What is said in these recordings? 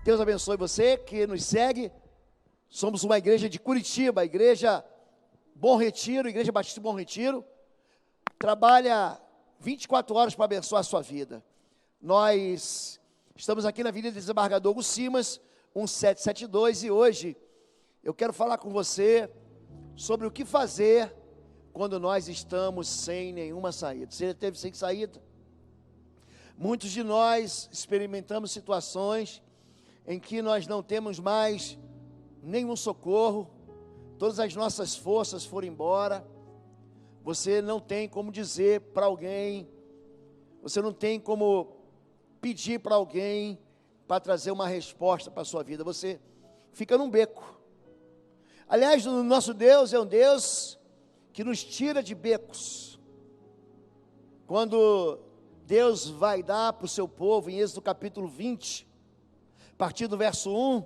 Deus abençoe você que nos segue. Somos uma igreja de Curitiba, igreja Bom Retiro, igreja Batista Bom Retiro. Trabalha 24 horas para abençoar a sua vida. Nós estamos aqui na Avenida Desembargador Hugo Simas, 1772, e hoje eu quero falar com você sobre o que fazer quando nós estamos sem nenhuma saída. Você já esteve sem saída? Muitos de nós experimentamos situações em que nós não temos mais nenhum socorro, todas as nossas forças foram embora, você não tem como dizer para alguém, você não tem como pedir para alguém para trazer uma resposta para a sua vida, você fica num beco. Aliás, o nosso Deus é um Deus que nos tira de becos. Quando Deus vai dar para o seu povo, em Êxodo capítulo 20, a partir do verso 1,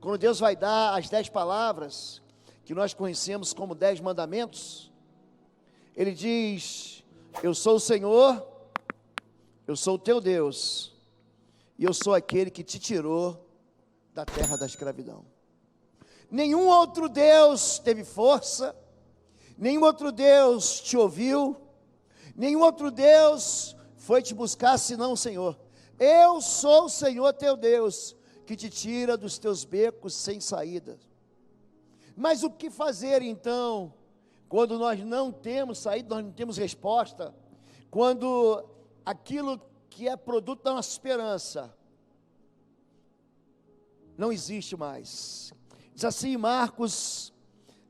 quando Deus vai dar as 10 palavras, que nós conhecemos como 10 mandamentos, Ele diz: eu sou o Senhor, eu sou o teu Deus, e eu sou aquele que te tirou da terra da escravidão. Nenhum outro Deus teve força, nenhum outro Deus te ouviu, nenhum outro Deus foi te buscar senão o Senhor. Eu sou o Senhor teu Deus, que te tira dos teus becos sem saída. Mas o que fazer então, quando nós não temos saída, nós não temos resposta, quando aquilo que é produto da nossa esperança não existe mais? Diz assim em Marcos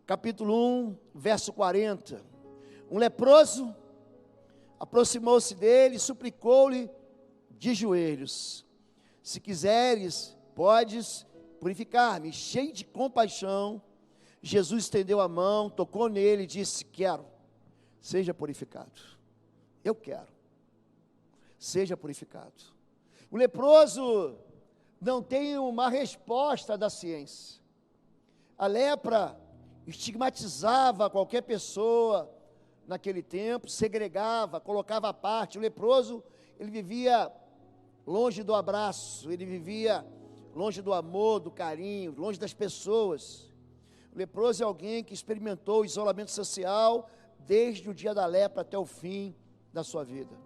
capítulo 1, verso 40, um leproso aproximou-se dele e suplicou-lhe de joelhos: se quiseres, podes purificar-me. Cheio de compaixão, Jesus estendeu a mão, tocou nele e disse: quero, seja purificado. Eu quero, seja purificado. O leproso não tem uma resposta da ciência. A lepra estigmatizava qualquer pessoa naquele tempo, segregava, colocava à parte. O leproso, ele vivia longe do abraço, ele vivia longe do amor, do carinho, longe das pessoas. O leproso é alguém que experimentou o isolamento social desde o dia da lepra até o fim da sua vida.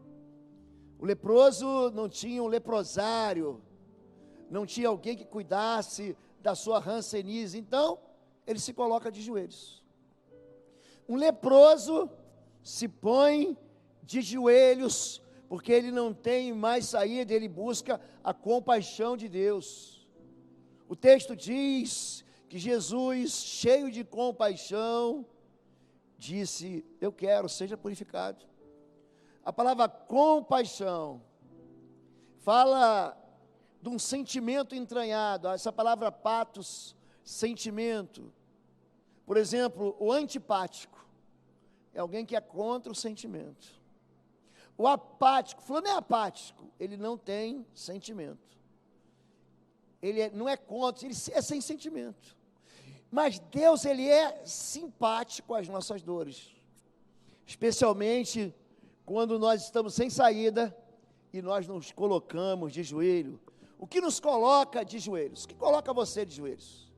O leproso não tinha um leprosário, não tinha alguém que cuidasse da sua hanseníase, então ele se coloca de joelhos. Um leproso se põe de joelhos, porque ele não tem mais saída, ele busca a compaixão de Deus. O texto diz que Jesus, cheio de compaixão, disse: eu quero, seja purificado. A palavra compaixão fala de um sentimento entranhado. Essa palavra patos, sentimento. Por exemplo, o antipático é alguém que é contra o sentimento. O apático, fulano é apático, ele não tem sentimento. Ele não é contra, ele é sem sentimento. Mas Deus, ele é simpático às nossas dores, especialmente quando nós estamos sem saída e nós nos colocamos de joelho. O que nos coloca de joelhos? O que coloca você de joelhos?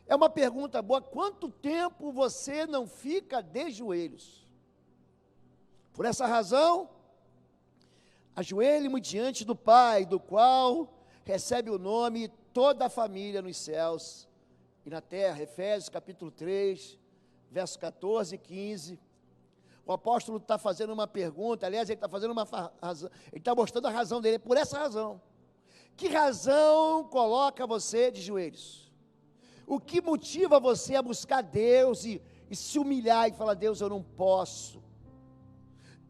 É uma pergunta boa. Quanto tempo você não fica de joelhos? Por essa razão, ajoelhe-me diante do Pai, do qual recebe o nome toda a família nos céus e na terra. Efésios capítulo 3, versos 14 e 15. O apóstolo está fazendo uma pergunta, aliás, ele está fazendo uma razão, ele está mostrando a razão dele, por essa razão. Que razão coloca você de joelhos? O que motiva você a buscar Deus e se humilhar e falar: Deus, eu não posso?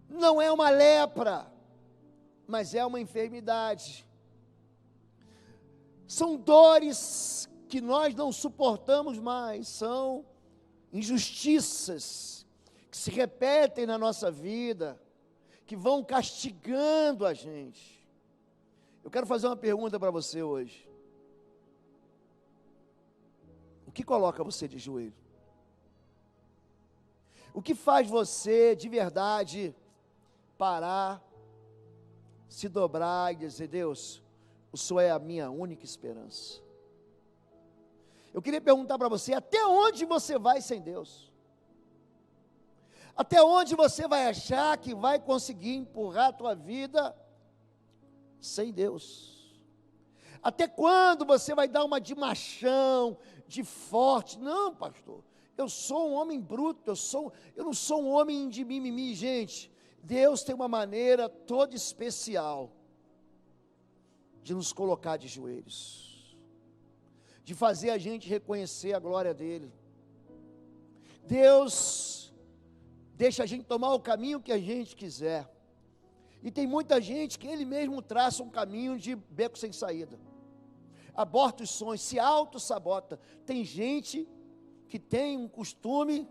Não é uma lepra, mas é uma enfermidade. São dores que nós não suportamos mais, são injustiças que se repetem na nossa vida, que vão castigando a gente. Eu quero fazer uma pergunta para você hoje. O que coloca você de joelho? O que faz você de verdade parar, se dobrar e dizer: Deus, O Senhor é a minha única esperança. Eu queria perguntar para você, até onde você vai sem Deus? Até onde você vai achar que vai conseguir empurrar a tua vida sem Deus? Até quando você vai dar uma de machão, de forte? Não, pastor, eu sou um homem bruto, eu não sou um homem de mimimi. Gente, Deus tem uma maneira toda especial de nos colocar de joelhos, de fazer a gente reconhecer a glória dEle. Deus deixa a gente tomar o caminho que a gente quiser, e tem muita gente que Ele mesmo traça um caminho de beco sem saída, aborta os sonhos, se auto-sabota. Tem gente que tem um costume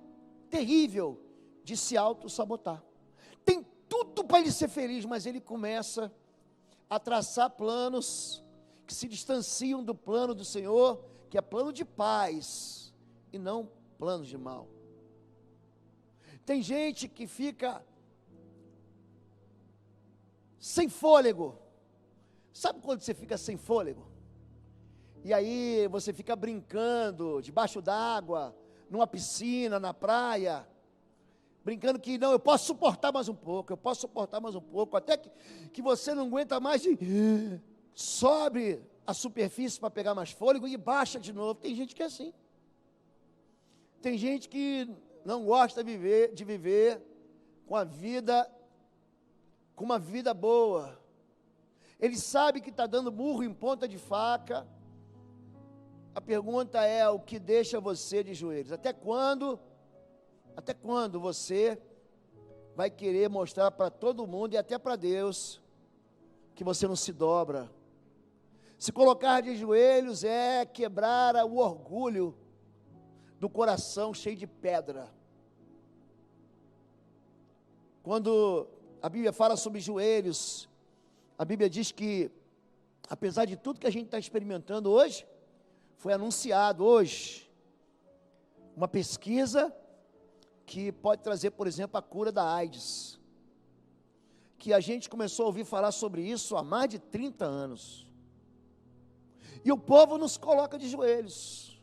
terrível de se auto-sabotar, tem tudo para ele ser feliz, mas ele começa a traçar planos que se distanciam do plano do Senhor, que é plano de paz e não plano de mal. Tem gente que fica sem fôlego. Sabe quando você fica sem fôlego? E aí você fica brincando debaixo d'água, numa piscina, na praia, brincando que não, eu posso suportar mais um pouco, até que você não aguenta mais e sobe a superfície para pegar mais fôlego e baixa de novo. Tem gente que é assim. Tem gente que não gosta de viver com uma vida boa. Ele sabe que está dando murro em ponta de faca. A pergunta é: o que deixa você de joelhos? Até quando você vai querer mostrar para todo mundo e até para Deus que você não se dobra? Se colocar de joelhos é quebrar o orgulho do coração cheio de pedra. Quando a Bíblia fala sobre joelhos, a Bíblia diz que, apesar de tudo que a gente está experimentando hoje, foi anunciado hoje uma pesquisa que pode trazer, por exemplo, a cura da AIDS, que a gente começou a ouvir falar sobre isso há mais de 30 anos, e o povo nos coloca de joelhos.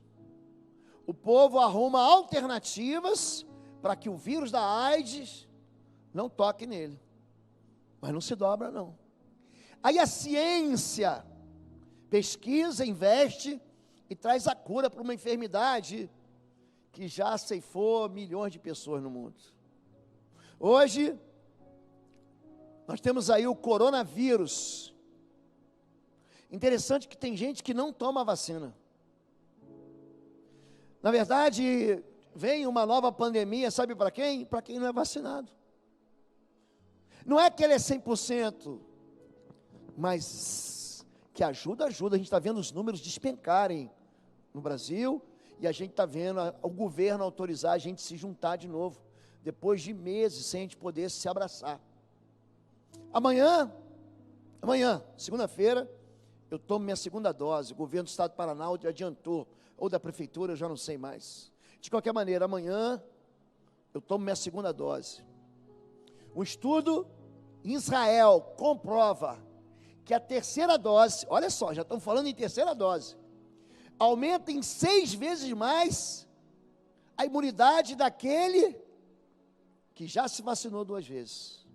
O povo arruma alternativas para que o vírus da AIDS não toque nele, mas não se dobra não. Aí a ciência pesquisa, investe e traz a cura para uma enfermidade que já ceifou milhões de pessoas no mundo. Hoje, nós temos aí o coronavírus. Interessante que tem gente que não toma vacina. Na verdade, vem uma nova pandemia, sabe para quem? Para quem não é vacinado. Não é que ele é 100%, mas que ajuda. A gente está vendo os números despencarem no Brasil, e a gente está vendo o governo autorizar a gente se juntar de novo, depois de meses sem a gente poder se abraçar. Amanhã, segunda-feira, eu tomo minha segunda dose. O governo do estado do Paraná adiantou, ou da prefeitura, eu já não sei mais. De qualquer maneira, amanhã eu tomo minha segunda dose. Um estudo em Israel comprova que a terceira dose, olha só, já estamos falando em terceira dose, aumenta em 6 vezes mais a imunidade daquele que já se vacinou 2 vezes.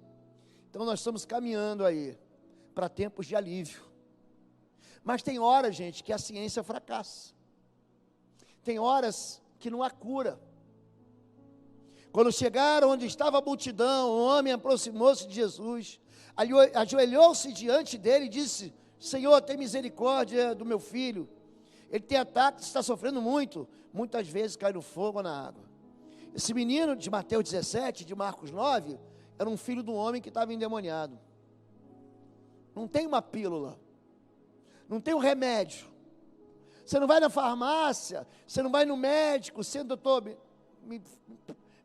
Então nós estamos caminhando aí para tempos de alívio. Mas tem horas, gente, que a ciência fracassa. Tem horas que não há cura. Quando chegaram onde estava a multidão, um homem aproximou-se de Jesus, ajoelhou-se diante dele e disse: Senhor, tem misericórdia do meu filho. Ele tem ataques, está sofrendo muito. Muitas vezes cai no fogo ou na água. Esse menino de Mateus 17, de Marcos 9, era um filho de um homem que estava endemoniado. Não tem uma pílula, não tem um remédio. Você não vai na farmácia, você não vai no médico, você, doutor,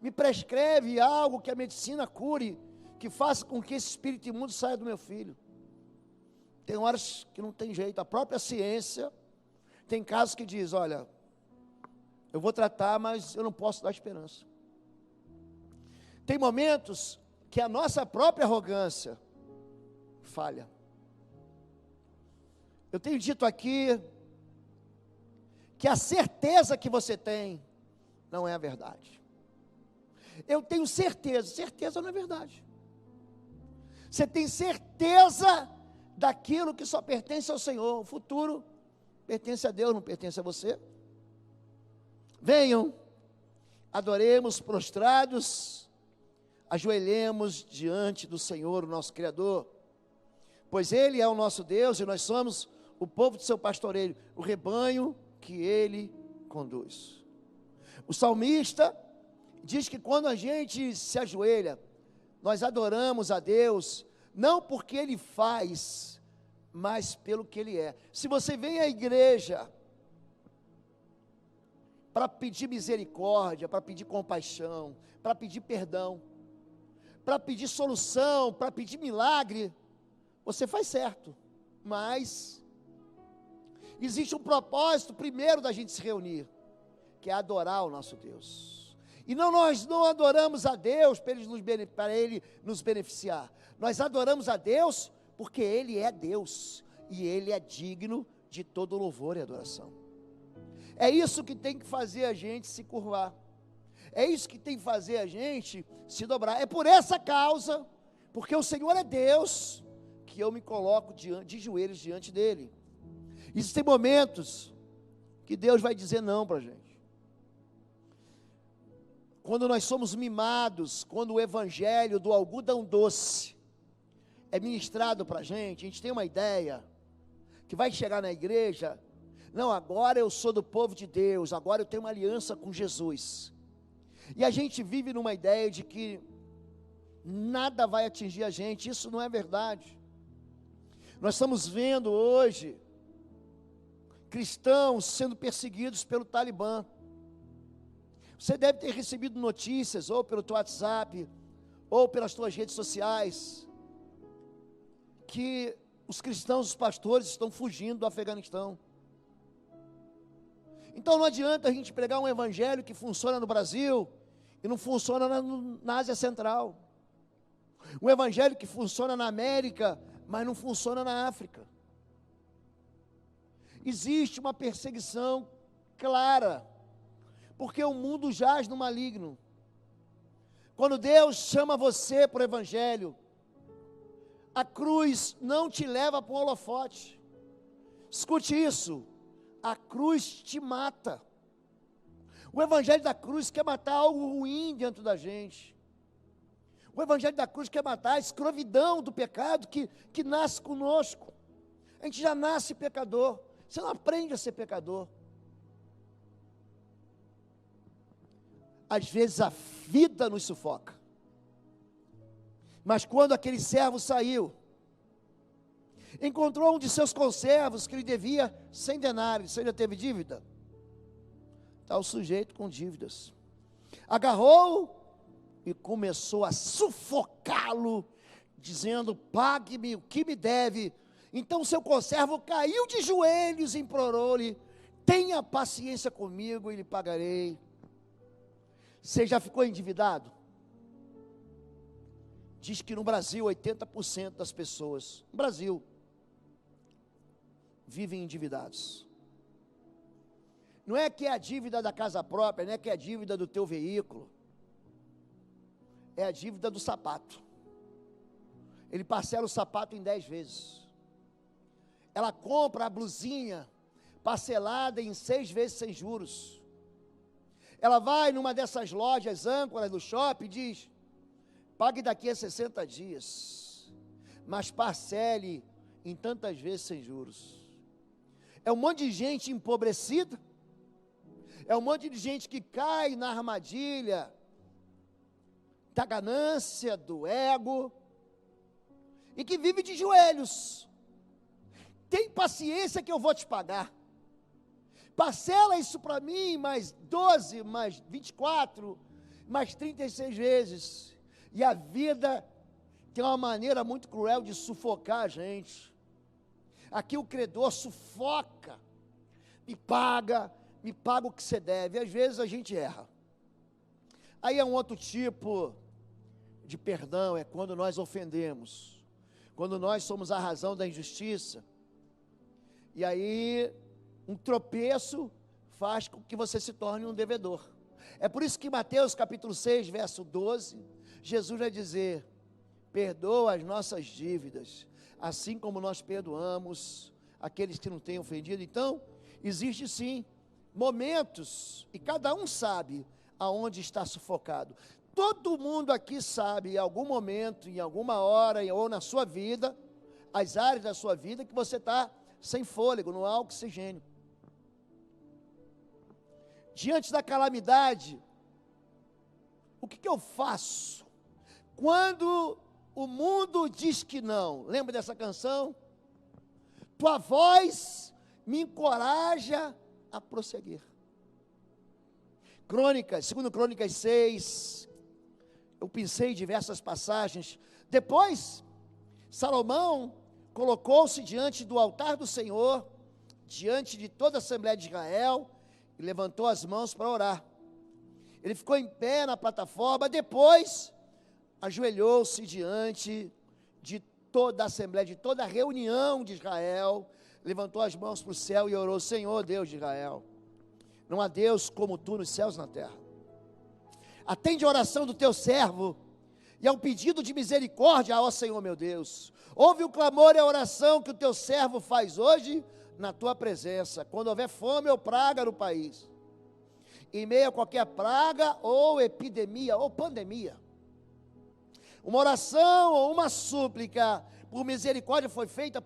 me prescreve algo que a medicina cure, que faça com que esse espírito imundo saia do meu filho. Tem horas que não tem jeito. A própria ciência tem casos que diz: olha, eu vou tratar, mas eu não posso dar esperança. Tem momentos que a nossa própria arrogância falha. Eu tenho dito aqui que a certeza que você tem não é a verdade. Eu tenho certeza, certeza não é verdade. Você tem certeza daquilo que só pertence ao Senhor. O futuro pertence a Deus, não pertence a você. Venham, adoremos prostrados, ajoelhemos diante do Senhor, o nosso Criador, pois Ele é o nosso Deus e nós somos o povo de seu pastoreio, o rebanho que Ele conduz. O salmista diz que quando a gente se ajoelha, nós adoramos a Deus, não porque Ele faz, mas pelo que Ele é. Se você vem à igreja para pedir misericórdia, para pedir compaixão, para pedir perdão, para pedir solução, para pedir milagre, você faz certo, mas existe um propósito primeiro da gente se reunir, que é adorar o nosso Deus. E nós não adoramos a Deus para Ele nos beneficiar, nós adoramos a Deus porque Ele é Deus, e Ele é digno de todo louvor e adoração. É isso que tem que fazer a gente se curvar, é isso que tem que fazer a gente se dobrar. É por essa causa, porque o Senhor é Deus, que eu me coloco de joelhos diante dEle. Existem momentos que Deus vai dizer não para a gente. Quando nós somos mimados, quando o evangelho do algodão doce é ministrado para a gente tem uma ideia, que vai chegar na igreja, não, agora eu sou do povo de Deus, agora eu tenho uma aliança com Jesus. E a gente vive numa ideia de que nada vai atingir a gente. Isso não é verdade. Nós estamos vendo hoje cristãos sendo perseguidos pelo Talibã. Você deve ter recebido notícias, ou pelo teu WhatsApp, ou pelas tuas redes sociais, que os cristãos, os pastores estão fugindo do Afeganistão. Então não adianta a gente pregar um evangelho que funciona no Brasil e não funciona na Ásia Central. Um evangelho que funciona na América, mas não funciona na África. Existe uma perseguição clara, porque o mundo jaz no maligno. Quando Deus chama você para o evangelho, a cruz não te leva para o holofote. Escute isso. A cruz te mata. O evangelho da cruz quer matar algo ruim dentro da gente. O evangelho da cruz quer matar a escravidão do pecado que nasce conosco. A gente já nasce pecador. Você não aprende a ser pecador. Às vezes a vida nos sufoca. Mas quando aquele servo saiu, encontrou um de seus conservos que lhe devia 100 denários. Você já teve dívida? Está o sujeito com dívidas. Agarrou e começou a sufocá-lo, dizendo: pague-me o que me deve. Então seu conservo caiu de joelhos e implorou-lhe: tenha paciência comigo e lhe pagarei. Você já ficou endividado? Diz que no Brasil 80% das pessoas no Brasil vivem endividados. Não é que é a dívida da casa própria, não é que é a dívida do teu veículo, é a dívida do sapato. Ele parcela o sapato em 10 vezes. Ela compra a blusinha parcelada em 6 vezes sem juros. Ela vai numa dessas lojas âncoras do shopping e diz: pague daqui a 60 dias, mas parcele em tantas vezes sem juros. É um monte de gente empobrecida, é um monte de gente que cai na armadilha da ganância, do ego, e que vive de joelhos. Tem paciência que eu vou te pagar. Parcela isso para mim, mais 12, mais 24, mais 36 vezes. E a vida tem uma maneira muito cruel de sufocar a gente. Aqui o credor sufoca, me paga o que você deve. E às vezes a gente erra. Aí é um outro tipo de perdão, é quando nós ofendemos, quando nós somos a razão da injustiça. E aí, um tropeço faz com que você se torne um devedor. É por isso que Mateus capítulo 6, verso 12, Jesus vai dizer: perdoa as nossas dívidas, assim como nós perdoamos aqueles que não têm ofendido. Então, existe sim momentos, e cada um sabe aonde está sufocado. Todo mundo aqui sabe, em algum momento, em alguma hora, ou na sua vida, as áreas da sua vida que você está sem fôlego, não há oxigênio. Diante da calamidade, o que eu faço? Quando o mundo diz que não, lembra dessa canção? Tua voz me encoraja a prosseguir. Segundo Crônicas 6, eu pensei em diversas passagens. Depois, Salomão colocou-se diante do altar do Senhor, diante de toda a Assembleia de Israel, e levantou as mãos para orar. Ele ficou em pé na plataforma, depois ajoelhou-se diante de toda a Assembleia, de toda a reunião de Israel, levantou as mãos para o céu e orou: Senhor Deus de Israel, não há Deus como tu nos céus e na terra. Atende a oração do teu servo e ao pedido de misericórdia, ó Senhor meu Deus. Ouve o clamor e a oração que o teu servo faz hoje na tua presença, quando houver fome ou praga no país, em meio a qualquer praga ou epidemia ou pandemia. Uma oração ou uma súplica por misericórdia for feita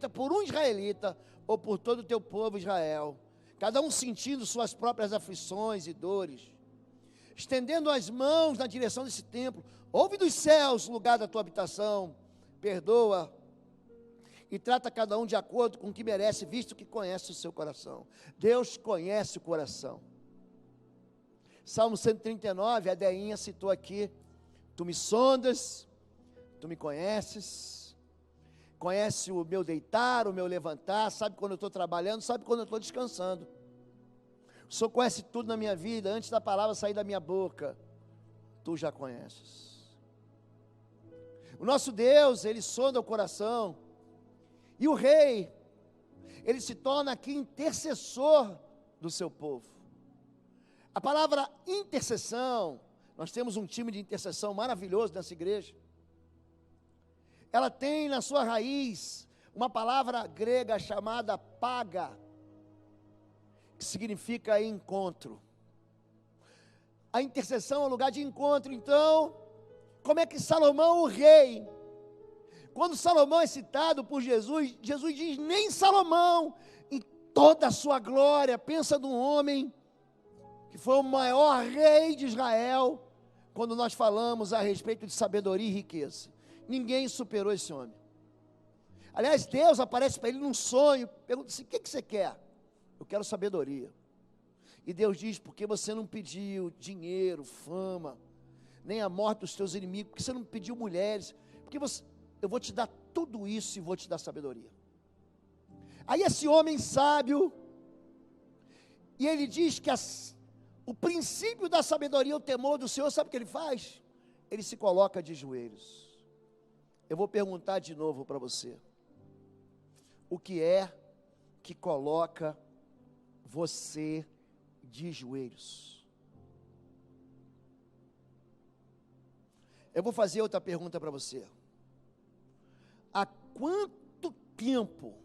por um israelita ou por todo o teu povo Israel, cada um sentindo suas próprias aflições e dores, estendendo as mãos na direção desse templo. Ouve dos céus o lugar da tua habitação, perdoa e trata cada um de acordo com o que merece, visto que conhece o seu coração. Deus conhece o coração. Salmo 139, a Deinha citou aqui: tu me sondas, tu me conheces, conhece o meu deitar, o meu levantar, sabe quando eu estou trabalhando, sabe quando eu estou descansando. O Senhor conhece tudo na minha vida, antes da palavra sair da minha boca, tu já conheces. O nosso Deus, Ele sonda o coração, e o rei, ele se torna aqui intercessor do seu povo. A palavra intercessão, nós temos um time de intercessão maravilhoso nessa igreja. Ela tem na sua raiz uma palavra grega chamada paga, que significa encontro. A intercessão é um lugar de encontro. Então, como é que Salomão, o rei, quando Salomão é citado por Jesus, Jesus diz: nem Salomão, em toda a sua glória, pensa num homem que foi o maior rei de Israel, quando nós falamos a respeito de sabedoria e riqueza. Ninguém superou esse homem. Aliás, Deus aparece para ele num sonho, pergunta assim: o que você quer? Eu quero sabedoria. E Deus diz: porque você não pediu dinheiro, fama, nem a morte dos teus inimigos, porque você não pediu mulheres, porque eu vou te dar tudo isso e vou te dar sabedoria. Aí esse homem sábio, e ele diz que o princípio da sabedoria é o temor do Senhor. Sabe o que ele faz? Ele se coloca de joelhos. Eu vou perguntar de novo para você: o que é que coloca você de joelhos? Eu vou fazer outra pergunta para você. Há quanto tempo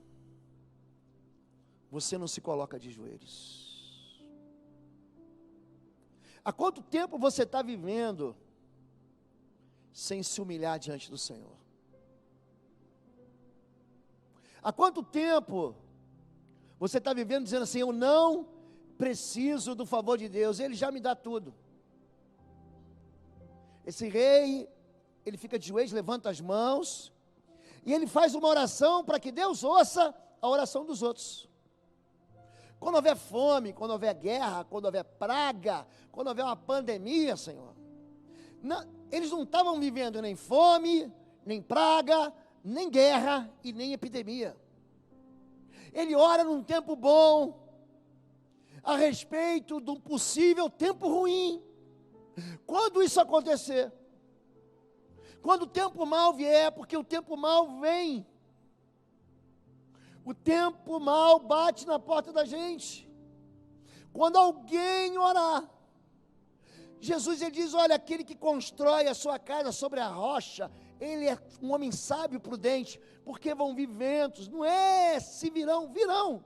você não se coloca de joelhos? Há quanto tempo você está vivendo sem se humilhar diante do Senhor? Há quanto tempo você está vivendo dizendo assim: eu não preciso do favor de Deus, Ele já me dá tudo. Esse rei, ele fica de joelhos, levanta as mãos, e ele faz uma oração para que Deus ouça a oração dos outros. Quando houver fome, quando houver guerra, quando houver praga, quando houver uma pandemia, Senhor, eles não estavam vivendo nem fome, nem praga, nem guerra e nem epidemia. Ele ora num tempo bom, a respeito de um possível tempo ruim. Quando isso acontecer, quando o tempo mau vier, porque o tempo mau vem, O tempo mau bate na porta da gente. Quando alguém orar, Jesus ele diz, olha, aquele que constrói a sua casa sobre a rocha, ele é um homem sábio e prudente, porque vão vir ventos, não é se virão, virão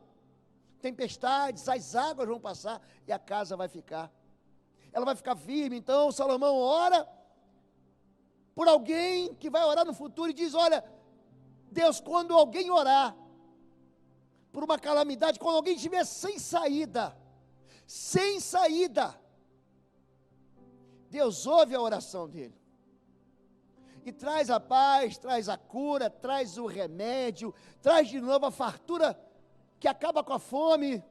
tempestades, as águas vão passar e a casa vai ficar, ela vai ficar firme. Então Salomão ora por alguém que vai orar no futuro e diz, olha, Deus, quando alguém orar por uma calamidade, quando alguém estiver sem saída, Deus ouve a oração dele, e traz a paz, traz a cura, traz o remédio, traz de novo a fartura, que acaba com a fome,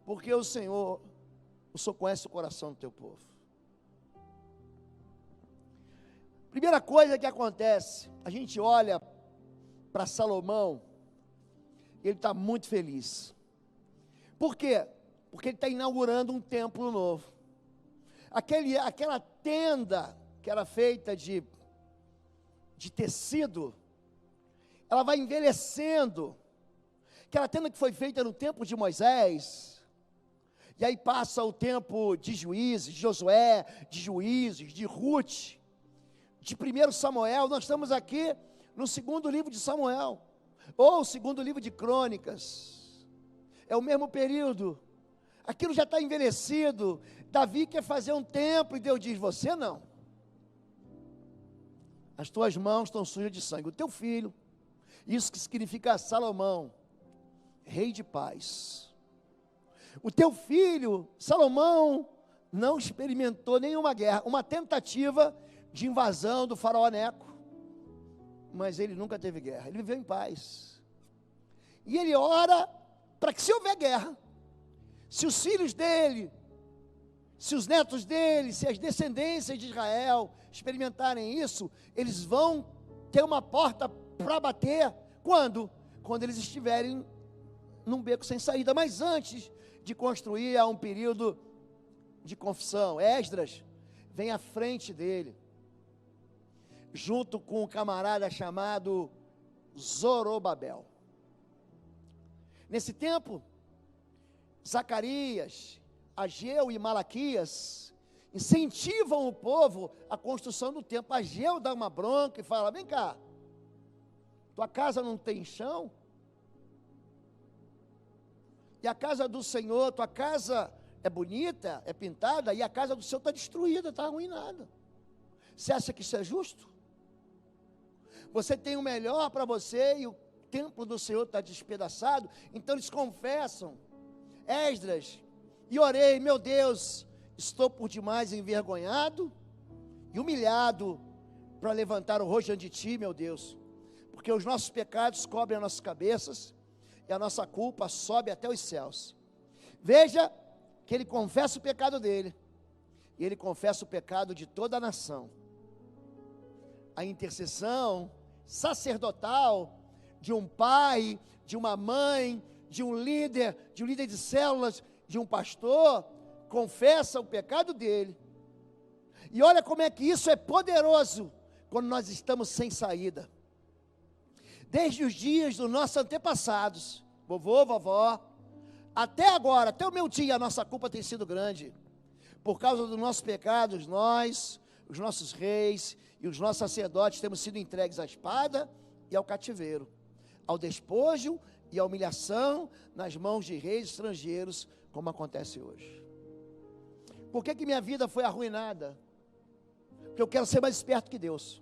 porque o Senhor conhece o coração do teu povo. Primeira coisa que acontece, a gente olha para Salomão, ele está muito feliz. Por quê? Porque ele está inaugurando um templo novo. Aquela tenda que era feita de tecido, ela vai envelhecendo. Aquela tenda que foi feita no tempo de Moisés, e aí passa o tempo de Juízes, de Josué, de Juízes, de Ruth, de 1 Samuel. Nós estamos aqui no segundo livro de Samuel, ou segundo livro de Crônicas, é o mesmo período. Aquilo já está envelhecido. Davi quer fazer um templo e Deus diz, você não, as tuas mãos estão sujas de sangue, o teu filho, isso que significa Salomão, rei de paz, o teu filho, Salomão, não experimentou nenhuma guerra, uma tentativa de invasão do faraó Neco, mas ele nunca teve guerra, ele viveu em paz, e ele ora para que se houver guerra, se os filhos dele, se os netos dele, se as descendências de Israel experimentarem isso, eles vão ter uma porta para bater, quando? Quando eles estiverem num beco sem saída. Mas antes de construir, há um período de confissão. Esdras vem à frente dele, junto com um camarada chamado Zorobabel. Nesse tempo, Zacarias, Ageu e Malaquias incentivam o povo à construção do templo. Ageu dá uma bronca e fala, vem cá, tua casa não tem chão? E a casa do Senhor, tua casa é bonita, é pintada, e a casa do Senhor está destruída, está arruinada. Você acha que isso é justo? Você tem o melhor para você e o templo do Senhor está despedaçado. Então eles confessam, Esdras, e orei, meu Deus, estou por demais envergonhado e humilhado para levantar o rosto diante de ti, meu Deus, porque os nossos pecados cobrem as nossas cabeças e a nossa culpa sobe até os céus. Veja que ele confessa o pecado dele, e ele confessa o pecado de toda a nação. A intercessão sacerdotal de um pai, de uma mãe, de um líder de células, de um pastor, confessa o pecado dele, e olha como é que isso é poderoso, quando nós estamos sem saída, desde os dias dos nossos antepassados, vovô, vovó, até agora, até o meu dia, a nossa culpa tem sido grande, por causa dos nossos pecados, nós, os nossos reis e os nossos sacerdotes, temos sido entregues à espada e ao cativeiro, ao despojo e à humilhação, nas mãos de reis estrangeiros, como acontece hoje. Por que minha vida foi arruinada? Porque eu quero ser mais esperto que Deus.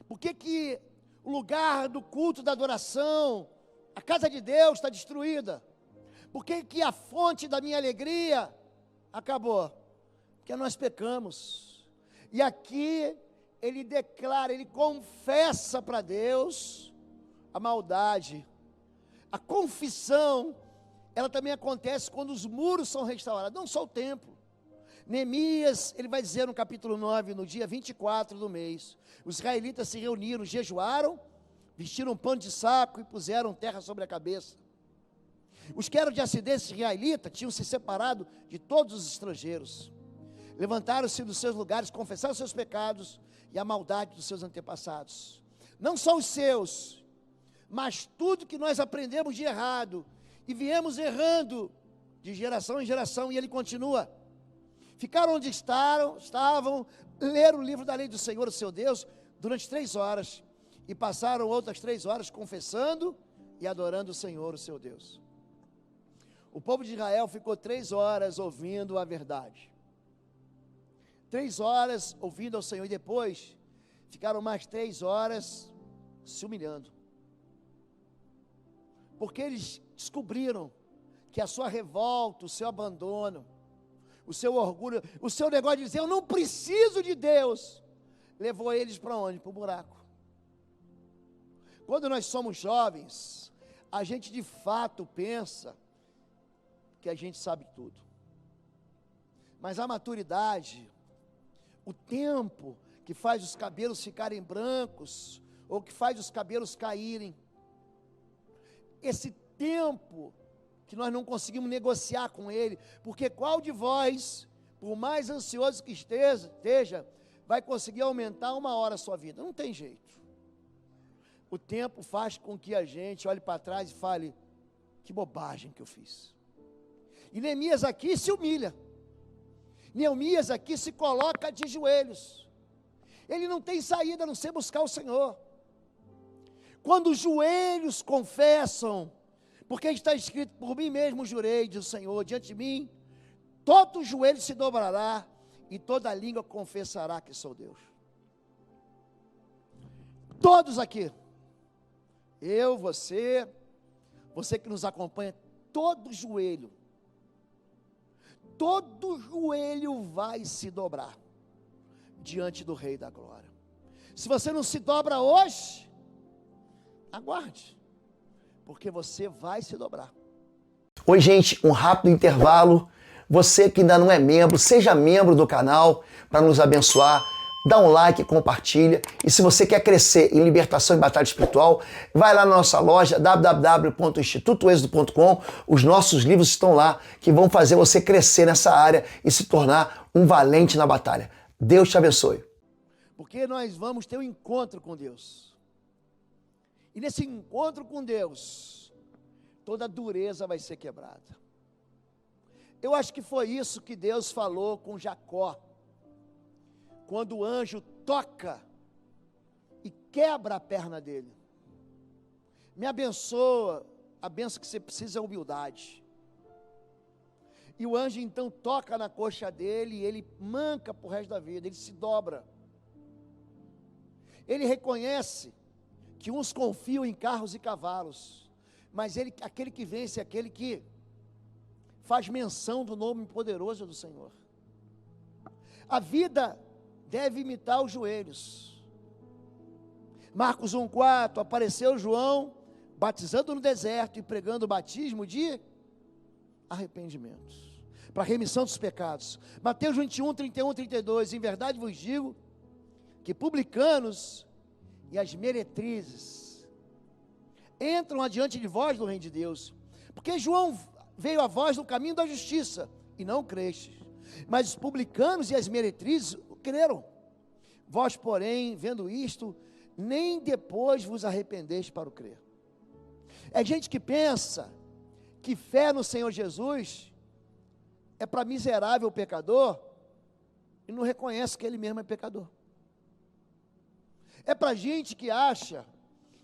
Por que o lugar do culto, da adoração, a casa de Deus está destruída? Por que a fonte da minha alegria acabou? Porque nós pecamos. E aqui ele declara, ele confessa para Deus a maldade. A confissão, ela também acontece quando os muros são restaurados, não só o templo. Neemias, ele vai dizer no capítulo 9, no dia 24 do mês, os israelitas se reuniram, jejuaram, vestiram pano de saco e puseram terra sobre a cabeça. Os que eram de ascendência israelita tinham se separado de todos os estrangeiros, levantaram-se dos seus lugares, confessaram seus pecados e a maldade dos seus antepassados, não só os seus, Mas tudo que nós aprendemos de errado, e viemos errando de geração em geração, e ele continua. Ficaram onde estavam, leram o livro da lei do Senhor, o seu Deus, durante 3 horas, e passaram outras 3 horas confessando e adorando o Senhor, o seu Deus. O povo de Israel ficou 3 horas ouvindo a verdade. 3 horas ouvindo ao Senhor, e depois ficaram mais 3 horas se humilhando. Porque eles descobriram que a sua revolta, o seu abandono, o seu orgulho, o seu negócio de dizer, eu não preciso de Deus, levou eles para onde? Para o buraco. Quando nós somos jovens, a gente de fato pensa que a gente sabe tudo. Mas a maturidade, o tempo que faz os cabelos ficarem brancos, ou que faz os cabelos caírem, esse tempo que nós não conseguimos negociar com ele, porque qual de vós, por mais ansioso que esteja, vai conseguir aumentar 1 hora a sua vida? Não tem jeito. O tempo faz com que a gente olhe para trás e fale, que bobagem que eu fiz. E Neemias aqui se humilha. Neemias aqui se coloca de joelhos. Ele não tem saída a não ser buscar o Senhor. Quando os joelhos confessam, porque está escrito, por mim mesmo jurei, diz o Senhor, diante de mim, todo joelho se dobrará, e toda língua confessará que sou Deus. Todos aqui, eu, você que nos acompanha, todo joelho vai se dobrar diante do Rei da Glória. Se você não se dobra hoje, aguarde, porque você vai se dobrar. Oi, gente, um rápido intervalo. Você que ainda não é membro, seja membro do canal para nos abençoar. Dá um like, compartilha. E se você quer crescer em libertação e batalha espiritual, vai lá na nossa loja www.institutoexodo.com. Os nossos livros estão lá que vão fazer você crescer nessa área e se tornar um valente na batalha. Deus te abençoe. Porque nós vamos ter um encontro com Deus. E nesse encontro com Deus, toda dureza vai ser quebrada. Eu acho que foi isso que Deus falou com Jacó, quando o anjo toca e quebra a perna dele. Me abençoa, a benção que você precisa é humildade. E o anjo então toca na coxa dele e ele manca para o resto da vida, ele se dobra. Ele reconhece que uns confiam em carros e cavalos, mas aquele que vence é aquele que faz menção do nome poderoso do Senhor. A vida deve imitar os joelhos. Marcos 1,4, apareceu João batizando no deserto e pregando o batismo de arrependimento, para remissão dos pecados. Mateus 21, 31, 32, em verdade vos digo, que publicanos e as meretrizes entram adiante de vós no reino de Deus, porque João veio a vós no caminho da justiça, e não crestes, mas os publicanos e as meretrizes creram. Vós, porém, vendo isto, nem depois vos arrependeste para o crer. É gente que pensa que fé no Senhor Jesus é para miserável pecador e não reconhece que ele mesmo é pecador. É para gente que acha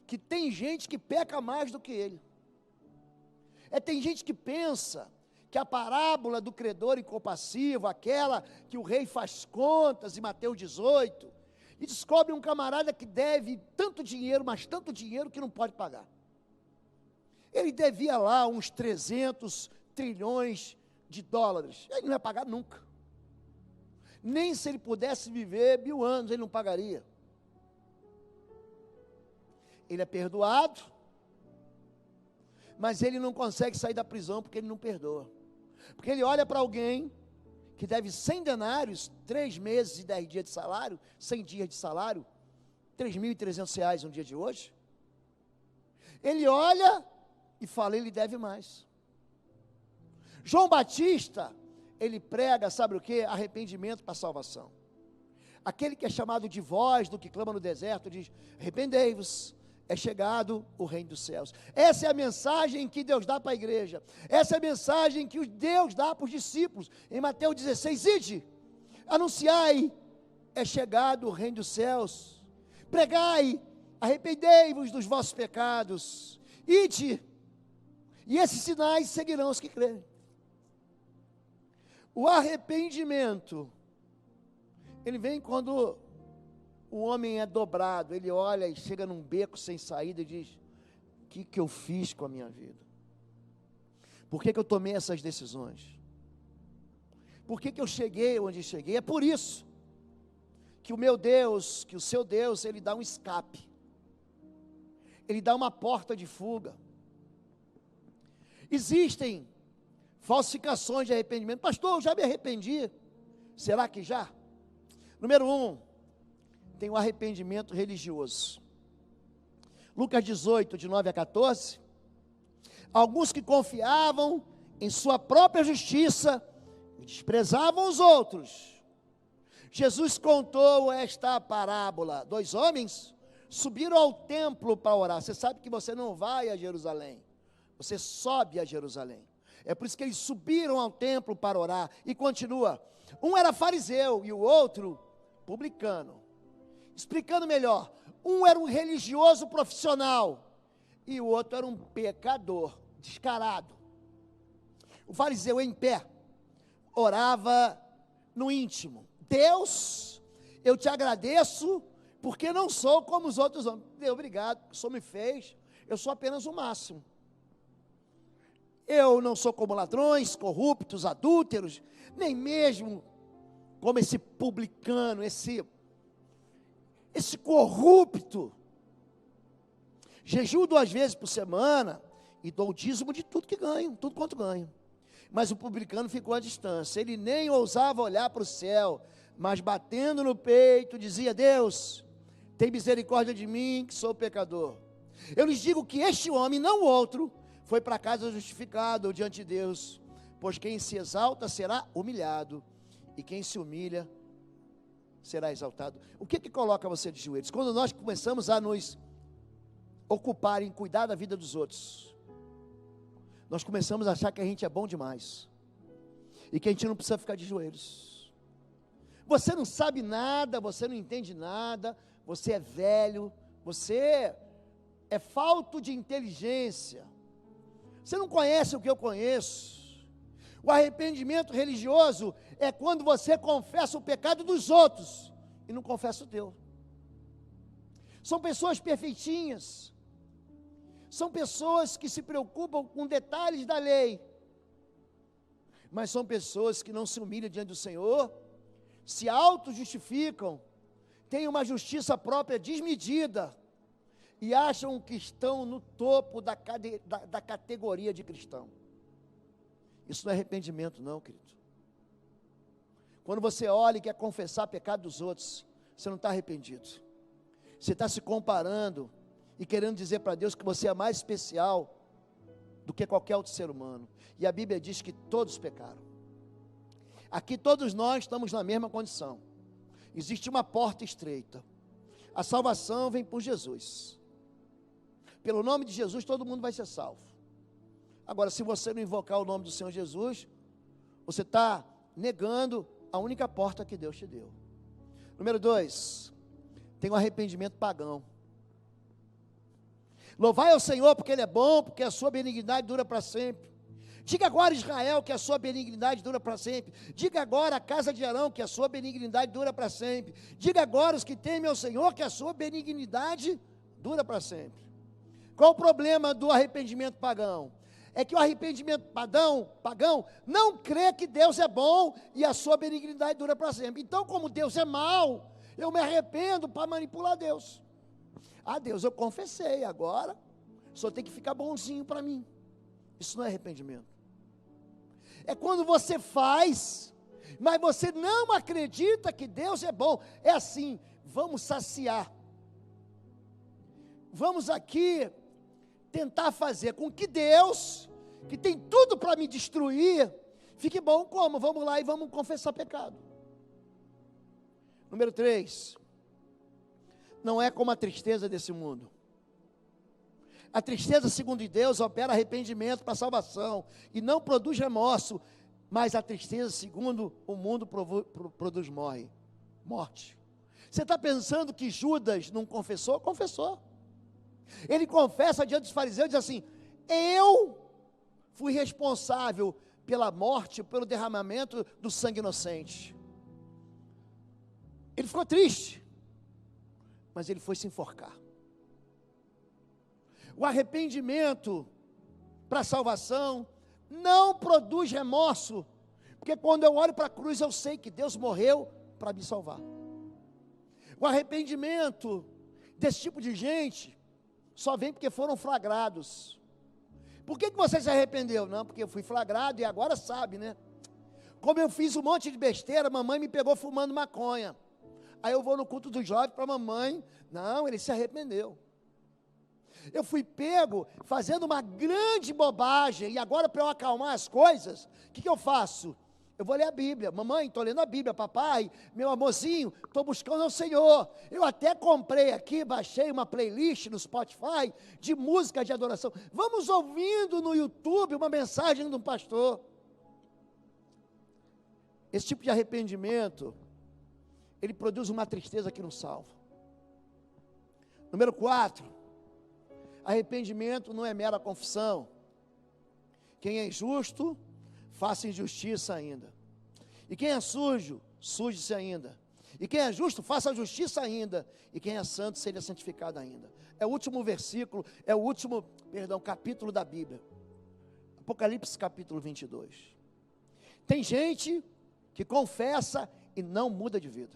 que tem gente que peca mais do que ele. Tem gente que pensa que a parábola do credor incompassivo, aquela que o rei faz contas em Mateus 18, e descobre um camarada que deve tanto dinheiro, mas tanto dinheiro que não pode pagar. Ele devia lá uns 300 trilhões de dólares, ele não ia pagar nunca. Nem se ele pudesse viver 1000 anos, ele não pagaria. Ele é perdoado, mas ele não consegue sair da prisão porque ele não perdoa. Porque ele olha para alguém que deve 100 denários, 3 meses e 10 dias de salário, 100 dias de salário, R$3.300 no dia de hoje. Ele olha e fala, ele deve mais. João Batista, ele prega, sabe o que? Arrependimento para a salvação. Aquele que é chamado de voz do que clama no deserto, diz, arrependei-vos é chegado o reino dos céus. Essa é a mensagem que Deus dá para a igreja. Essa é a mensagem que Deus dá para os discípulos. Em Mateus 16, ide, anunciai, é chegado o reino dos céus. Pregai, arrependei-vos dos vossos pecados. Ide, e esses sinais seguirão os que crerem. O arrependimento, ele vem quando o homem é dobrado, ele olha e chega num beco sem saída e diz: o que eu fiz com a minha vida? Por que eu tomei essas decisões? Por que eu cheguei onde cheguei? É por isso que o meu Deus, que o seu Deus, ele dá um escape, ele dá uma porta de fuga. Existem falsificações de arrependimento. Pastor, eu já me arrependi. Será que já? Número 1, tem o arrependimento religioso. Lucas 18, de 9 a 14. Alguns que confiavam em sua própria justiça e desprezavam os outros. Jesus contou esta parábola. 2 homens subiram ao templo para orar. Você sabe que você não vai a Jerusalém, você sobe a Jerusalém. É por isso que eles subiram ao templo para orar. E continua: um era fariseu e o outro publicano. Explicando melhor, um era um religioso profissional e o outro era um pecador descarado. O fariseu, em pé, orava no íntimo: Deus, eu te agradeço porque não sou como os outros homens. Deus, obrigado, o Senhor me fez, eu sou apenas o máximo. Eu não sou como ladrões, corruptos, adúlteros, nem mesmo como esse publicano, esse corrupto. Jejuo 2 vezes por semana e dou o dízimo de tudo que ganho, tudo quanto ganho. Mas o publicano ficou à distância, ele nem ousava olhar para o céu, mas batendo no peito dizia: Deus, tem misericórdia de mim, que sou pecador. Eu lhes digo que este homem, não o outro, foi para casa justificado diante de Deus, pois quem se exalta será humilhado, e quem se humilha será exaltado. O que coloca você de joelhos? Quando nós começamos a nos ocupar em cuidar da vida dos outros, nós começamos a achar que a gente é bom demais, e que a gente não precisa ficar de joelhos. Você não sabe nada, você não entende nada, você é velho, você é falto de inteligência, você não conhece o que eu conheço. O arrependimento religioso é quando você confessa o pecado dos outros e não confessa o teu. São pessoas perfeitinhas, são pessoas que se preocupam com detalhes da lei, mas são pessoas que não se humilham diante do Senhor, se auto-justificam, têm uma justiça própria desmedida, e acham que estão no topo da categoria de cristão. Isso não é arrependimento não, querido. Quando você olha e quer confessar pecado dos outros, você não está arrependido. Você está se comparando e querendo dizer para Deus que você é mais especial do que qualquer outro ser humano. E a Bíblia diz que todos pecaram. Aqui todos nós estamos na mesma condição. Existe uma porta estreita. A salvação vem por Jesus. Pelo nome de Jesus todo mundo vai ser salvo. Agora, se você não invocar o nome do Senhor Jesus, você está negando a única porta que Deus te deu. Número 2, tem o arrependimento pagão. Louvai ao Senhor porque Ele é bom, porque a sua benignidade dura para sempre. Diga agora, Israel, que a sua benignidade dura para sempre. Diga agora, a casa de Arão, que a sua benignidade dura para sempre. Diga agora, os que temem ao Senhor, que a sua benignidade dura para sempre. Qual o problema do arrependimento pagão? É que o arrependimento pagão não crê que Deus é bom e a sua benignidade dura para sempre. Então, como Deus é mau, eu me arrependo para manipular Deus. Ah, Deus, eu confessei, agora só tem que ficar bonzinho para mim. Isso não é arrependimento. É quando você faz, mas você não acredita que Deus é bom. É assim, vamos saciar. Vamos aqui tentar fazer com que Deus, que tem tudo para me destruir, fique bom como? Vamos lá e vamos confessar pecado. Número 3, não é como a tristeza desse mundo. A tristeza, segundo Deus, opera arrependimento para salvação e não produz remorso, mas a tristeza, segundo o mundo, produz morte. Você está pensando que Judas não confessou? Confessou. Ele confessa diante dos fariseus e diz assim: eu fui responsável pela morte, pelo derramamento do sangue inocente. Ele ficou triste, mas ele foi se enforcar. O arrependimento para a salvação não produz remorso, porque quando eu olho para a cruz eu sei que Deus morreu para me salvar. O arrependimento desse tipo de gente só vem porque foram flagrados. Por que você se arrependeu? Não, porque eu fui flagrado e agora sabe, né? Como eu fiz um monte de besteira, mamãe me pegou fumando maconha. Aí eu vou no culto dos jovens para a mamãe. Não, ele se arrependeu. Eu fui pego fazendo uma grande bobagem, e agora para eu acalmar as coisas, o que eu faço? Eu vou ler a Bíblia. Mamãe, estou lendo a Bíblia. Papai, meu amorzinho, estou buscando ao Senhor. Eu até comprei aqui, baixei uma playlist no Spotify de música de adoração. Vamos ouvindo no YouTube uma mensagem de um pastor. Esse tipo de arrependimento, ele produz uma tristeza que não salva. Número 4. Arrependimento não é mera confissão. Quem é injusto, faça injustiça ainda. E quem é sujo, suje-se ainda. E quem é justo, faça a justiça ainda. E quem é santo, seja santificado ainda. É o último versículo, capítulo da Bíblia. Apocalipse capítulo 22. Tem gente que confessa e não muda de vida.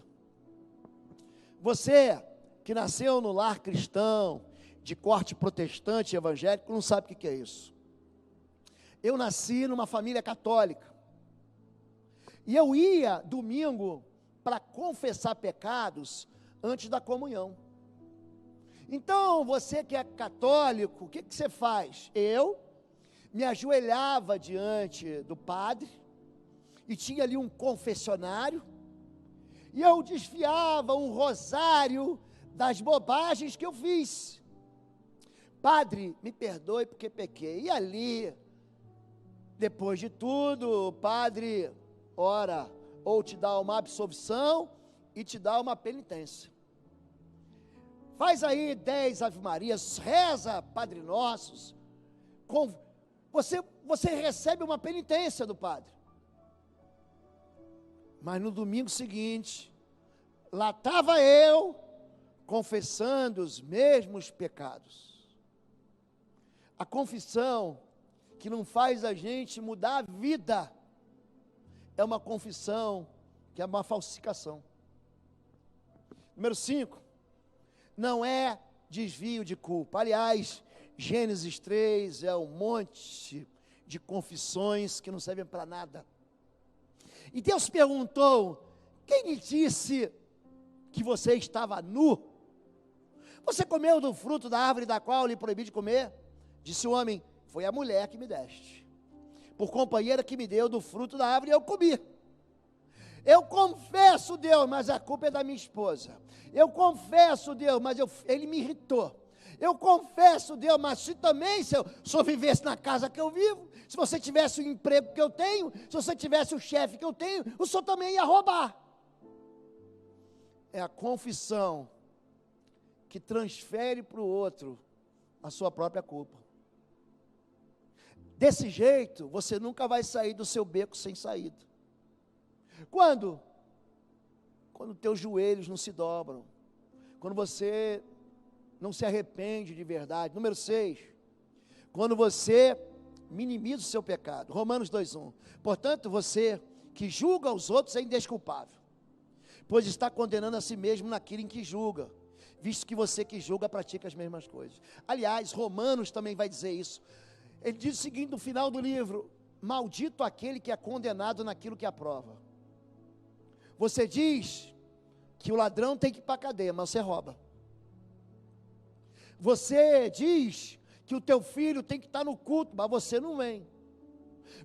Você que nasceu no lar cristão, de corte protestante evangélico, não sabe o que é isso. Eu nasci numa família católica, e eu ia domingo para confessar pecados antes da comunhão. Então, você que é católico, o que você faz? Eu me ajoelhava diante do padre, e tinha ali um confessionário, e eu desfiava um rosário das bobagens que eu fiz. Padre, me perdoe porque pequei. E ali, depois de tudo, o padre ora, ou te dá uma absolvição e te dá uma penitência. Faz aí 10 Ave Marias, reza Padre Nossos. Você recebe uma penitência do padre. Mas no domingo seguinte, lá estava eu, confessando os mesmos pecados. A confissão que não faz a gente mudar a vida é uma confissão que é uma falsificação. Número 5, não é desvio de culpa. Aliás, Gênesis 3 é um monte de confissões que não servem para nada. E Deus perguntou: quem lhe disse que você estava nu? Você comeu do fruto da árvore da qual eu lhe proibi de comer? Disse o homem: foi a mulher que me deste, por companheira que me deu do fruto da árvore, e eu comi. Eu confesso, Deus, mas a culpa é da minha esposa. Eu confesso, Deus, mas ele me irritou. Eu confesso, Deus, mas se eu vivesse na casa que eu vivo, se você tivesse o emprego que eu tenho, se você tivesse o chefe que eu tenho, o senhor também ia roubar. É a confissão que transfere para o outro a sua própria culpa. Desse jeito, você nunca vai sair do seu beco sem saída. Quando? Quando teus joelhos não se dobram. Quando você não se arrepende de verdade. Número 6, quando você minimiza o seu pecado. Romanos 2:1. Portanto, você que julga os outros é indesculpável, pois está condenando a si mesmo naquilo em que julga, visto que você que julga pratica as mesmas coisas. Aliás, Romanos também vai dizer isso. Ele diz o seguinte no final do livro: maldito aquele que é condenado naquilo que aprova. Você diz que o ladrão tem que ir para a cadeia, mas você rouba. Você diz que o teu filho tem que estar no culto, mas você não vem.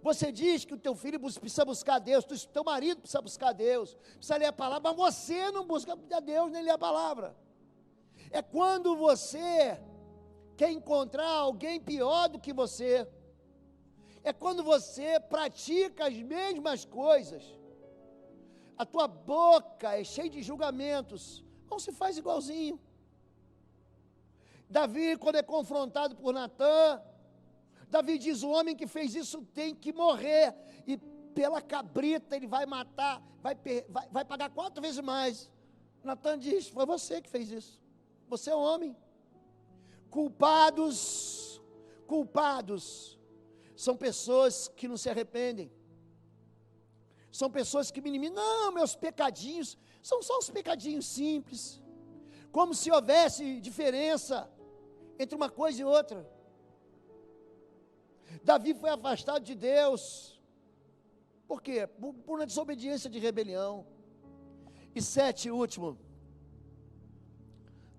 Você diz que o teu filho precisa buscar Deus, o teu marido precisa buscar Deus, precisa ler a palavra, mas você não busca a Deus nem lê a palavra. É quando você quer encontrar alguém pior do que você. É quando você pratica as mesmas coisas. A tua boca é cheia de julgamentos. Não se faz igualzinho. Davi, quando é confrontado por Natã, Davi diz: o homem que fez isso tem que morrer. E pela cabrita ele vai matar, vai pagar 4 vezes mais. Natã diz: foi você que fez isso. Você é homem. Culpados são pessoas que não se arrependem. São pessoas que minimizam. Não, meus pecadinhos são só uns pecadinhos simples. Como se houvesse diferença entre uma coisa e outra. Davi foi afastado de Deus. Por quê? Por uma desobediência de rebelião. E 7, último.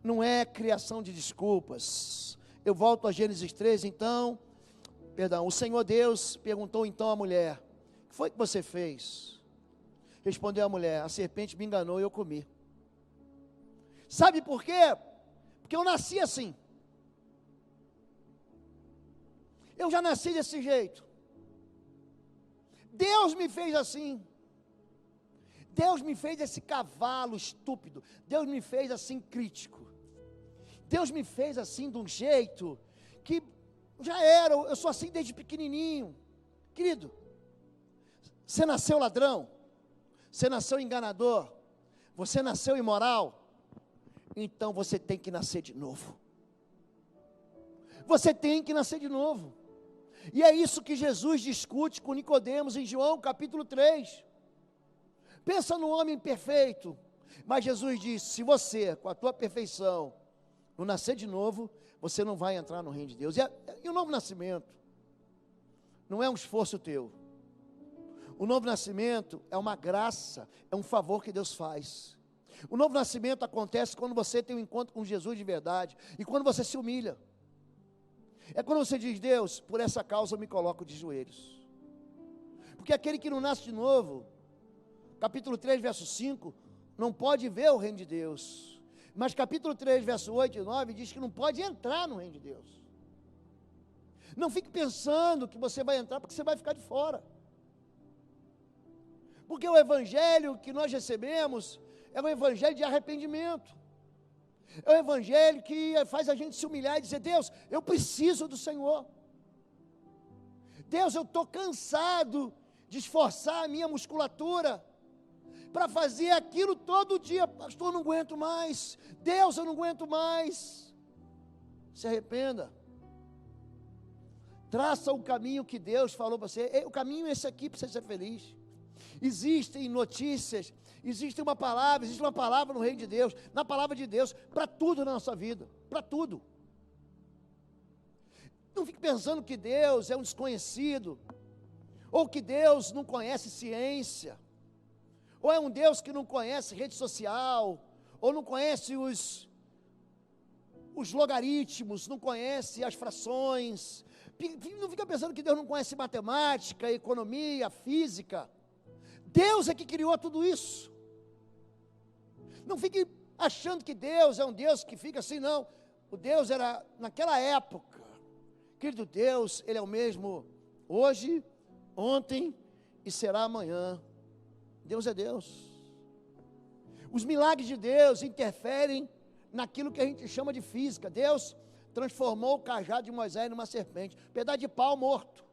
Não é criação de desculpas. Eu volto a Gênesis 3, então. Perdão, o Senhor Deus perguntou então à mulher: o que foi que você fez? Respondeu a mulher: a serpente me enganou e eu comi. Sabe por quê? Porque eu nasci assim. Eu já nasci desse jeito. Deus me fez assim. Deus me fez esse cavalo estúpido. Deus me fez assim crítico. Deus me fez assim de um jeito que já era, eu sou assim desde pequenininho. Querido, você nasceu ladrão, você nasceu enganador, você nasceu imoral, então você tem que nascer de novo. Você tem que nascer de novo. E é isso que Jesus discute com Nicodemos em João capítulo 3. Pensa no homem perfeito, mas Jesus diz: se você, com a tua perfeição, não nascer de novo, você não vai entrar no reino de Deus. E o novo nascimento não é um esforço teu. O novo nascimento é uma graça, é um favor que Deus faz. O novo nascimento acontece quando você tem um encontro com Jesus de verdade e quando você se humilha. É quando você diz: Deus, por essa causa eu me coloco de joelhos. Porque aquele que não nasce de novo, capítulo 3, verso 5, não pode ver o reino de Deus. Mas capítulo 3, verso 8 e 9 diz que não pode entrar no reino de Deus. Não fique pensando que você vai entrar porque você vai ficar de fora. Porque o evangelho que nós recebemos é um evangelho de arrependimento. É um evangelho que faz a gente se humilhar e dizer: Deus, eu preciso do Senhor. Deus, eu estou cansado de esforçar a minha musculatura para fazer aquilo todo dia. Pastor, não aguento mais. Deus, eu não aguento mais. Se arrependa. Traça o caminho que Deus falou para você. O caminho é esse aqui para você ser feliz. Existem notícias, existe uma palavra no reino de Deus, na palavra de Deus, para tudo na nossa vida, para tudo. Não fique pensando que Deus é um desconhecido, ou que Deus não conhece ciência, ou é um Deus que não conhece rede social, ou não conhece os logaritmos, não conhece as frações. Não fica pensando que Deus não conhece matemática, economia, física. Deus é que criou tudo isso. Não fique achando que Deus é um Deus que fica assim, não. O Deus era naquela época. Querido, Deus, Ele é o mesmo hoje, ontem e será amanhã. Deus é Deus. Os milagres de Deus interferem naquilo que a gente chama de física. Deus transformou o cajado de Moisés numa serpente, pedaço de pau morto.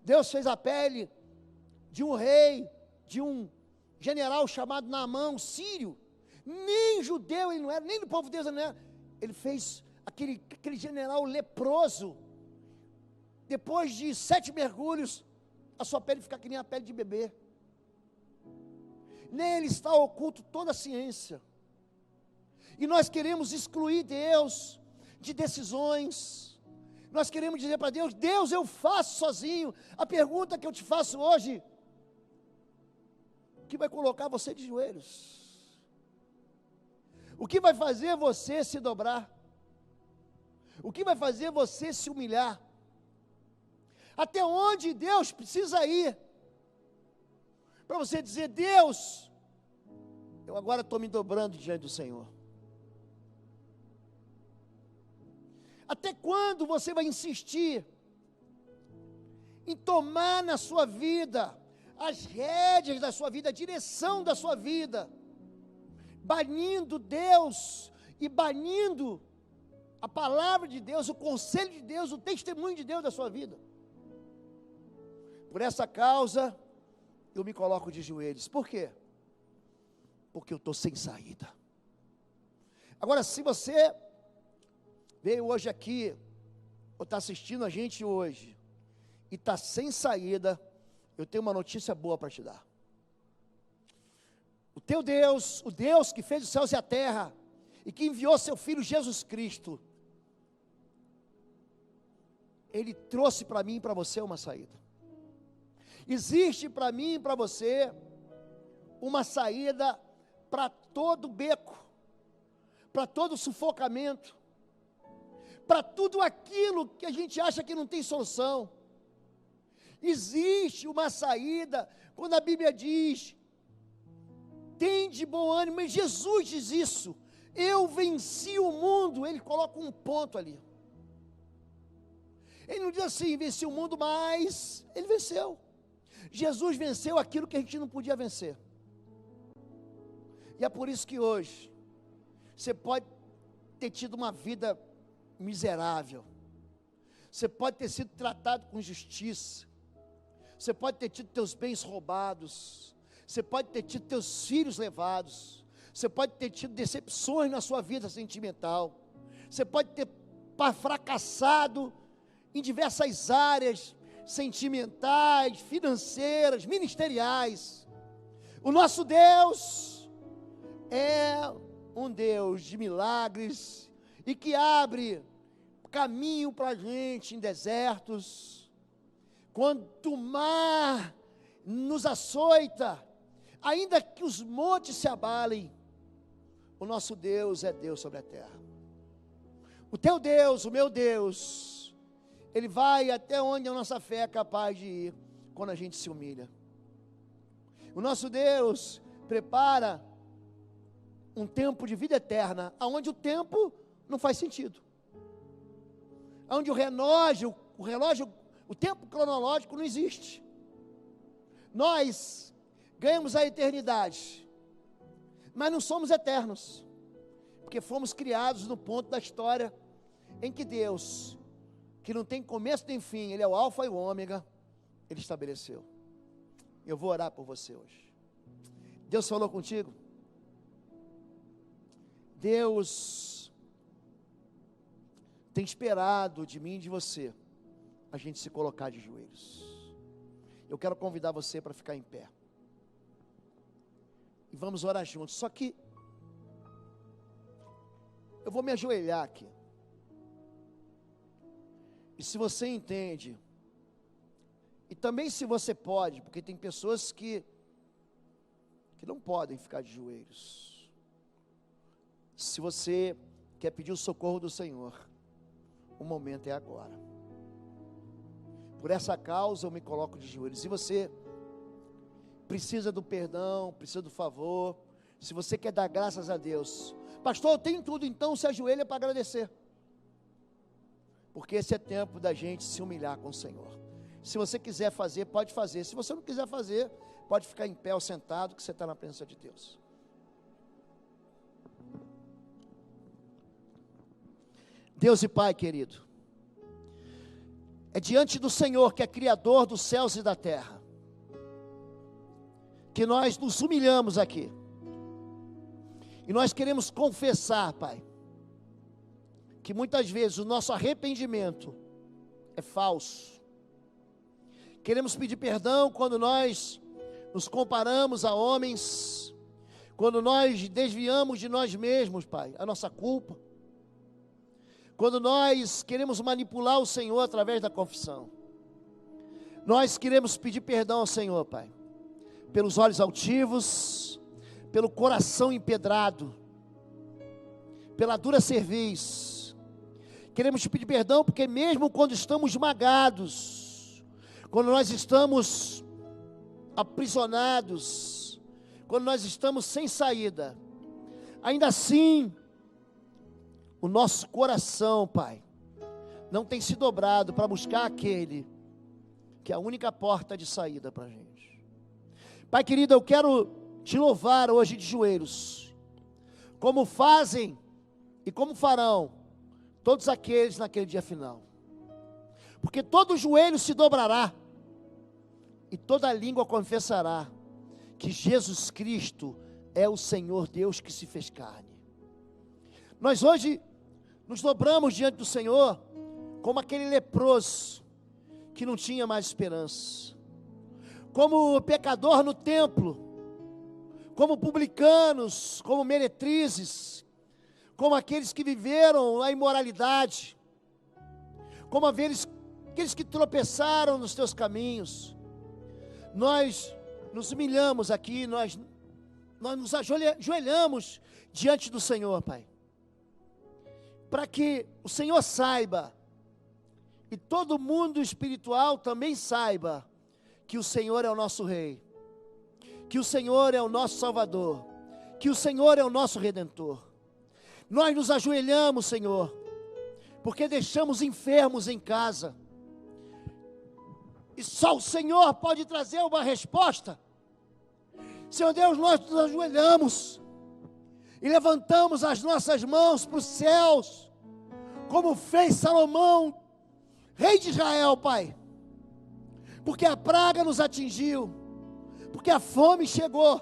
Deus fez a pele de um rei, de um general chamado Naamã, sírio. Nem judeu ele não era, nem do povo de Deus ele não era. Ele fez aquele general leproso. Depois de 7 mergulhos, a sua pele fica que nem a pele de bebê. Nele está oculto toda a ciência. E nós queremos excluir Deus de decisões. Nós queremos dizer para Deus: Deus, eu faço sozinho. A pergunta que eu te faço hoje, o que vai colocar você de joelhos? O que vai fazer você se dobrar? O que vai fazer você se humilhar? Até onde Deus precisa ir para você dizer: Deus, eu agora estou me dobrando diante do Senhor. Até quando você vai insistir em tomar na sua vida as rédeas da sua vida, a direção da sua vida, banindo Deus e banindo a palavra de Deus, o conselho de Deus, o testemunho de Deus da sua vida? Por essa causa, eu me coloco de joelhos. Por quê? Porque eu estou sem saída. Agora, se você veio hoje aqui, ou está assistindo a gente hoje, e está sem saída, eu tenho uma notícia boa para te dar. O teu Deus, o Deus que fez os céus e a terra, e que enviou seu Filho Jesus Cristo, Ele trouxe para mim e para você uma saída. Existe para mim e para você uma saída para todo beco, para todo sufocamento, para tudo aquilo que a gente acha que não tem solução. Existe uma saída, quando a Bíblia diz, tem de bom ânimo, mas Jesus diz isso, eu venci o mundo, Ele coloca um ponto ali. Ele não diz assim, venci o mundo, mas Ele venceu. Jesus venceu aquilo que a gente não podia vencer. E é por isso que hoje, você pode ter tido uma vida miserável, você pode ter sido tratado com injustiça, você pode ter tido teus bens roubados, você pode ter tido teus filhos levados, você pode ter tido decepções na sua vida sentimental, você pode ter fracassado em diversas áreas, sentimentais, financeiras, ministeriais. O nosso Deus é um Deus de milagres e que abre caminho para a gente em desertos. Quando o mar nos açoita, ainda que os montes se abalem, o nosso Deus é Deus sobre a terra. O teu Deus, o meu Deus, Ele vai até onde a nossa fé é capaz de ir, quando a gente se humilha. O nosso Deus prepara um tempo de vida eterna, onde o tempo não faz sentido. Onde o tempo cronológico não existe. Nós ganhamos a eternidade, mas não somos eternos, porque fomos criados no ponto da história em que Deus, que não tem começo nem fim, Ele é o alfa e o ômega, Ele estabeleceu. Eu vou orar por você hoje. Deus falou contigo? Deus tem esperado de mim e de você a gente se colocar de joelhos. Eu quero convidar você para ficar em pé e vamos orar juntos. Só que eu vou me ajoelhar aqui. E se você entende, e também se você pode, porque tem pessoas que não podem ficar de joelhos. Se você quer pedir o socorro do Senhor, o momento é agora. Por essa causa eu me coloco de joelhos. Se você precisa do perdão, precisa do favor, se você quer dar graças a Deus, pastor, eu tenho tudo, então se ajoelha para agradecer. Porque esse é tempo da gente se humilhar com o Senhor. Se você quiser fazer, pode fazer. Se você não quiser fazer, pode ficar em pé ou sentado, que você está na presença de Deus. Deus e Pai querido, é diante do Senhor, que é Criador dos céus e da terra, que nós nos humilhamos aqui. E nós queremos confessar, Pai, que muitas vezes o nosso arrependimento é falso. Queremos pedir perdão quando nós nos comparamos a homens, quando nós desviamos de nós mesmos, Pai, a nossa culpa, quando nós queremos manipular o Senhor através da confissão. Nós queremos pedir perdão ao Senhor, Pai, pelos olhos altivos, pelo coração empedrado, pela dura cerviz. Queremos te pedir perdão porque mesmo quando estamos esmagados, quando nós estamos aprisionados, quando nós estamos sem saída, ainda assim, o nosso coração, Pai, não tem se dobrado para buscar aquele que é a única porta de saída para a gente. Pai querido, eu quero te louvar hoje de joelhos, como fazem e como farão todos aqueles naquele dia final, porque todo joelho se dobrará e toda língua confessará que Jesus Cristo é o Senhor Deus que se fez carne. Nós hoje nos dobramos diante do Senhor como aquele leproso que não tinha mais esperança, como pecador no templo, como publicanos, como meretrizes, como aqueles que viveram a imoralidade, como aqueles que tropeçaram nos teus caminhos. Nós nos humilhamos aqui, nós nos ajoelhamos diante do Senhor, Pai, para que o Senhor saiba, e todo mundo espiritual também saiba, que o Senhor é o nosso Rei, que o Senhor é o nosso Salvador, que o Senhor é o nosso Redentor. Nós nos ajoelhamos, Senhor, porque deixamos enfermos em casa, e só o Senhor pode trazer uma resposta. Senhor Deus, nós nos ajoelhamos e levantamos as nossas mãos para os céus, como fez Salomão, rei de Israel, Pai, porque a praga nos atingiu, porque a fome chegou,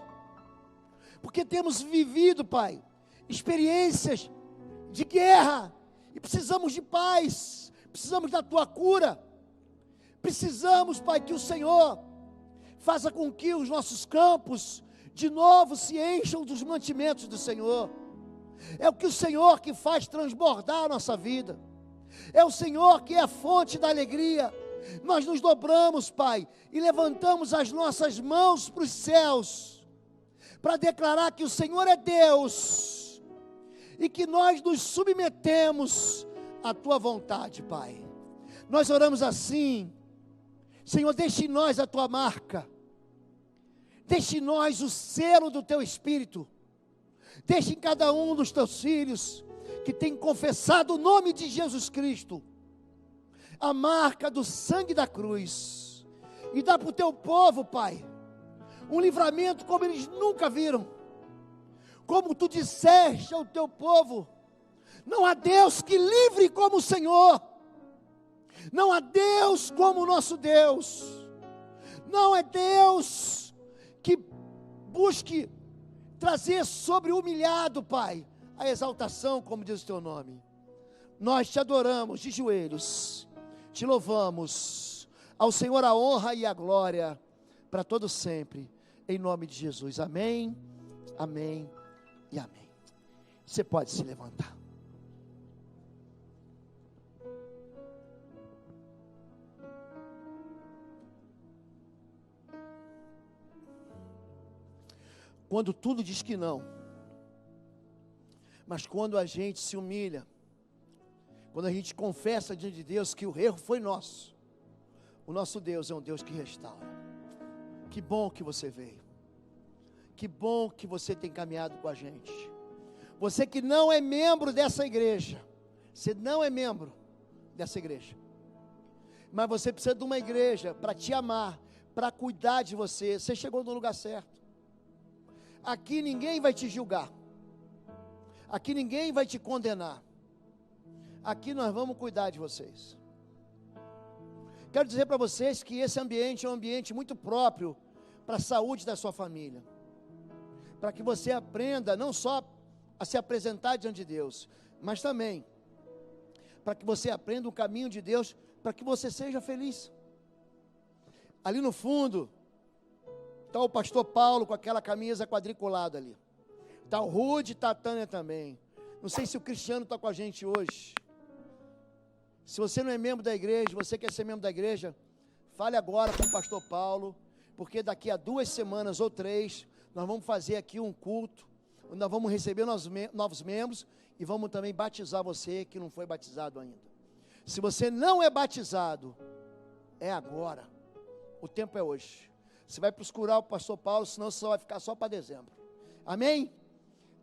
porque temos vivido, Pai, experiências de guerra, e precisamos de paz, precisamos da Tua cura, precisamos, Pai, que o Senhor faça com que os nossos campos de novo se encham dos mantimentos do Senhor. É o que o Senhor que faz transbordar a nossa vida, é o Senhor que é a fonte da alegria. Nós nos dobramos, Pai, e levantamos as nossas mãos para os céus, para declarar que o Senhor é Deus, e que nós nos submetemos à Tua vontade, Pai. Nós oramos assim: Senhor, deixe em nós a Tua marca, deixe em nós o selo do Teu Espírito, deixe em cada um dos Teus filhos que tem confessado o nome de Jesus Cristo, a marca do sangue da cruz, e dá para o Teu povo, Pai, um livramento como eles nunca viram, como Tu disseste ao Teu povo: não há Deus que livre como o Senhor, não há Deus como o nosso Deus, não é Deus que busque trazer sobre o humilhado, Pai, a exaltação, como diz o Teu nome. Nós Te adoramos de joelhos, Te louvamos, ao Senhor a honra e a glória, para todo sempre, em nome de Jesus, amém, amém e amém. Você pode se levantar. Quando tudo diz que não, mas quando a gente se humilha, quando a gente confessa diante de Deus que o erro foi nosso, o nosso Deus é um Deus que restaura. Que bom que você veio, que bom que você tem caminhado com a gente. Você que não é membro dessa igreja, você não é membro dessa igreja, mas você precisa de uma igreja para te amar, para cuidar de você. Você chegou no lugar certo. Aqui ninguém vai te julgar, aqui ninguém vai te condenar, aqui nós vamos cuidar de vocês. Quero dizer para vocês que esse ambiente é um ambiente muito próprio para a saúde da sua família, para que você aprenda não só a se apresentar diante de Deus, mas também para que você aprenda o caminho de Deus, para que você seja feliz. Ali no fundo está o pastor Paulo com aquela camisa quadriculada ali, está o Rude, está a Tânia também. Não sei se o Cristiano está com a gente hoje. Se você não é membro da igreja, você quer ser membro da igreja, fale agora com o pastor Paulo, porque daqui a 2 semanas ou 3, nós vamos fazer aqui um culto, onde nós vamos receber novos membros, e vamos também batizar você que não foi batizado ainda. Se você não é batizado, é agora, o tempo é hoje. Você vai procurar o pastor Paulo, senão você só vai ficar só para dezembro. Amém?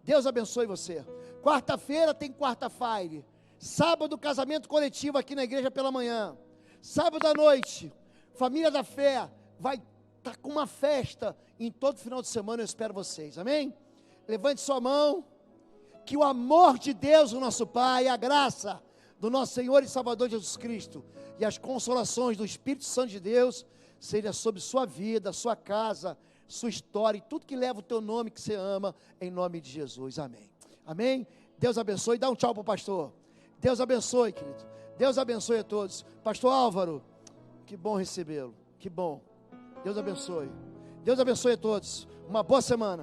Deus abençoe você. Quarta-feira tem quarta-feira. Sábado, casamento coletivo aqui na igreja pela manhã. Sábado à noite, Família da Fé vai estar com uma festa em todo final de semana. Eu espero vocês, amém? Levante sua mão, que o amor de Deus, o nosso Pai, a graça do nosso Senhor e Salvador Jesus Cristo e as consolações do Espírito Santo de Deus seja sobre sua vida, sua casa, sua história e tudo que leva o teu nome que você ama, em nome de Jesus, amém. Amém? Deus abençoe. Dá um tchau para o pastor. Deus abençoe, querido. Deus abençoe a todos. Pastor Álvaro, que bom recebê-lo. Que bom. Deus abençoe. Deus abençoe a todos. Uma boa semana.